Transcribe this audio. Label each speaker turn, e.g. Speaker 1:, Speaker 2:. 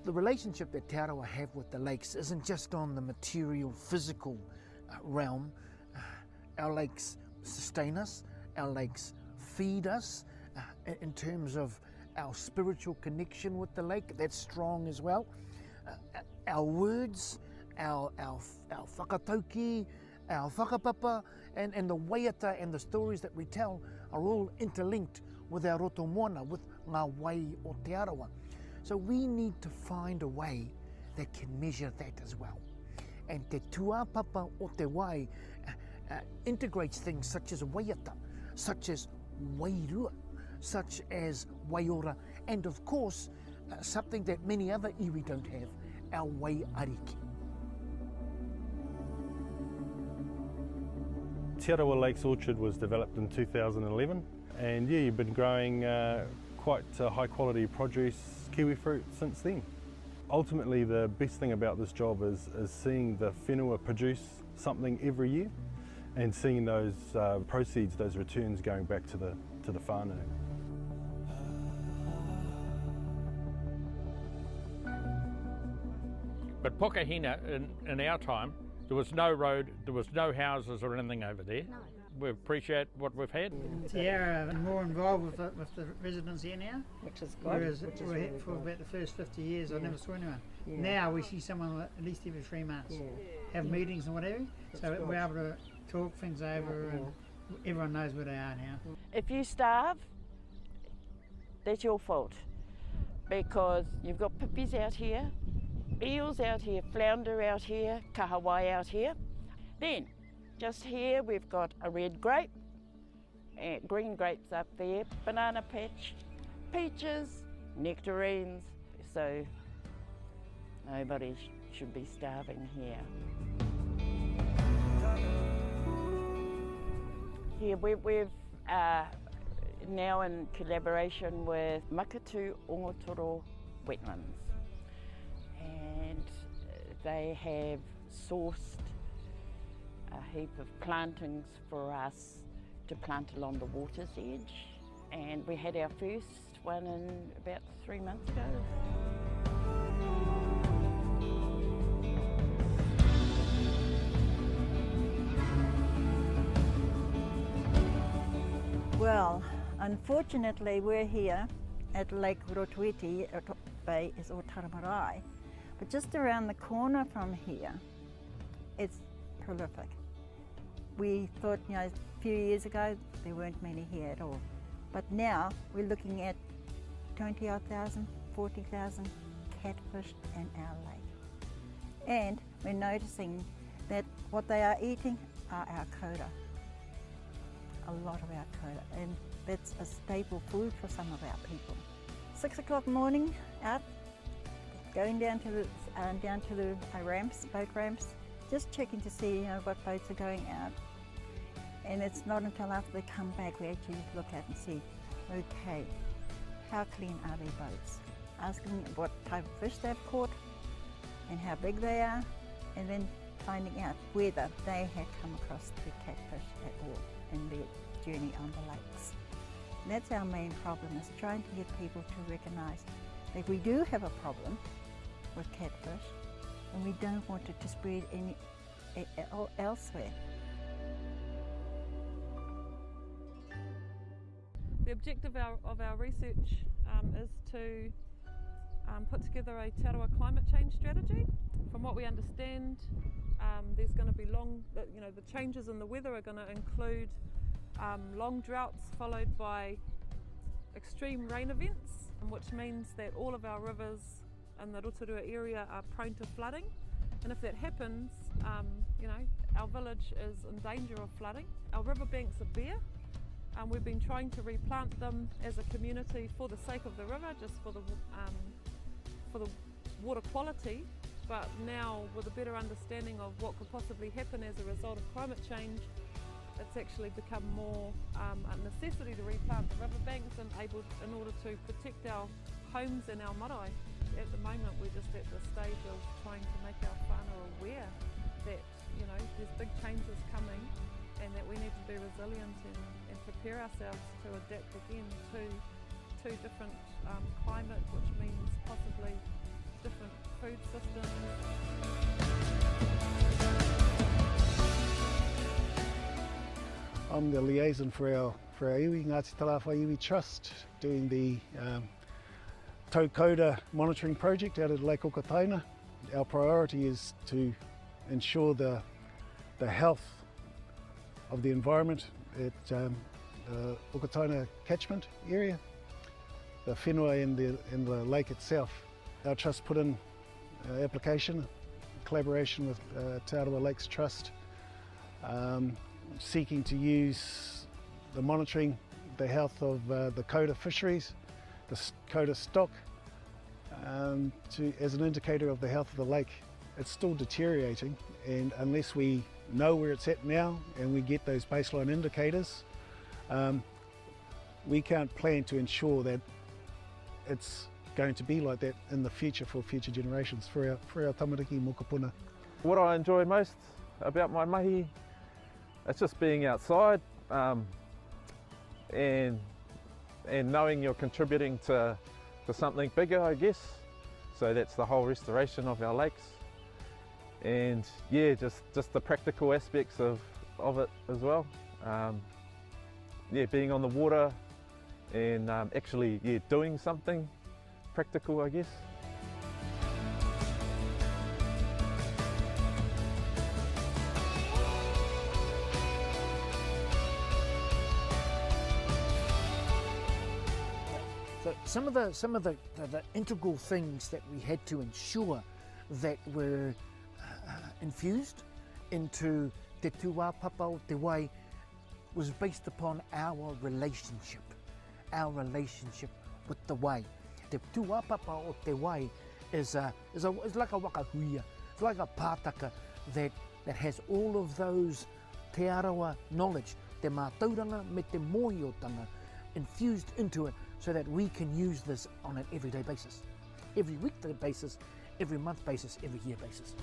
Speaker 1: The relationship that Te Arawa have with the lakes isn't just on the material, physical realm. Our lakes sustain us, our lakes feed us in terms of our spiritual connection with the lake, that's strong as well. Our words, our whakatauki, our whakapapa, and the waiata and the stories that we tell are all interlinked with our roto moana, with ngā wai o Te Arawa. So we need to find a way that can measure that as well. And te tuapapa o te wai integrates things such as waiata, such as wairua, such as waiora, and of course something that many other iwi don't have, our wai ariki.
Speaker 2: Te Arawa Lakes Orchard was developed in 2011, and yeah, you've been growing quite high quality produce, kiwi fruit since then. Ultimately, the best thing about this job is seeing the whenua produce something every year and seeing those proceeds, those returns going back to the whānau.
Speaker 3: But Pokahina, in our time, there was no road, there was no houses or anything over there. No. We appreciate what we've had.
Speaker 4: Te Arawa are more involved with the residents here now,
Speaker 5: which is good.
Speaker 4: Whereas for about the first 50 years I never saw anyone. Yeah. Now we see someone at least every 3 months, have meetings and whatever, so we're able to talk things over and everyone knows where they are now.
Speaker 5: If you starve, that's your fault, because you've got pippies out here, eels out here, flounder out here, kahawai out here. Then, just here we've got a red grape, green grapes up there, banana patch, peaches, nectarines, so nobody should be starving here. Here we've now in collaboration with Makatu Ongotoro Wetlands, and they have sourced a heap of plantings for us to plant along the water's edge, and we had our first one in about 3 months ago.
Speaker 6: Well, unfortunately we're here at Lake Rotuiti, Bay is Otaramarae, but just around the corner from here it's prolific. We thought, a few years ago there weren't many here at all, but now we're looking at 20,000, 40,000 catfish in our lake. And we're noticing that what they are eating are our coda. A lot of our coda, and that's a staple food for some of our people. 6 o'clock morning, out, going down to the ramps, boat ramps, just checking to see what boats are going out. And it's not until after they come back we actually look at and see, okay, how clean are their boats? Asking what type of fish they've caught and how big they are, and then finding out whether they had come across the catfish at all in their journey on the lakes. And that's our main problem, is trying to get people to recognise that we do have a problem with catfish and we don't want it to spread elsewhere.
Speaker 7: The objective of our research is to put together a Te Arawa climate change strategy. From what we understand, there's going to be the changes in the weather are going to include long droughts followed by extreme rain events, which means that all of our rivers in the Rotorua area are prone to flooding. And if that happens, our village is in danger of flooding. Our riverbanks are bare. We've been trying to replant them as a community for the sake of the river, just for the water quality. But now, with a better understanding of what could possibly happen as a result of climate change, it's actually become more a necessity to replant the riverbanks in order to protect our homes and our marae. At the moment, we're just at the stage of trying to make our whānau aware that there's big changes coming, and that we need to be resilient and prepare ourselves to adapt again to different climate, which means possibly different food systems.
Speaker 8: I'm the liaison for our iwi, Ngāti Tarawha Iwi Trust, doing the Taukoda monitoring project out at Lake Okataina. Our priority is to ensure the health of the environment at the Okataina catchment area, the whenua in the lake itself. Our trust put in an application in collaboration with Te Arawa Lakes Trust, seeking to use the monitoring the health of the Koda fisheries, the Koda stock, as an indicator of the health of the lake. It's still deteriorating, and unless we know where it's at now and we get those baseline indicators, we can't plan to ensure that it's going to be like that in the future for future generations, for our tamariki mokopuna.
Speaker 9: What I enjoy most about my mahi, it's just being outside and knowing you're contributing to something bigger, I guess. So that's the whole restoration of our lakes, and yeah, just the practical aspects of it as well. Yeah, being on the water and actually doing something practical, I guess.
Speaker 1: So some of the integral things that we had to ensure that were infused into Te Tuapapa o Te Wai was based upon our relationship with the Wai. Te Tuapapa o Te Wai is like a wakahuia, it's like a pātaka that has all of those Te Arawa knowledge, te mātauranga me te mōiotanga infused into it, so that we can use this on an everyday basis, every weekday basis, every month basis, every year basis.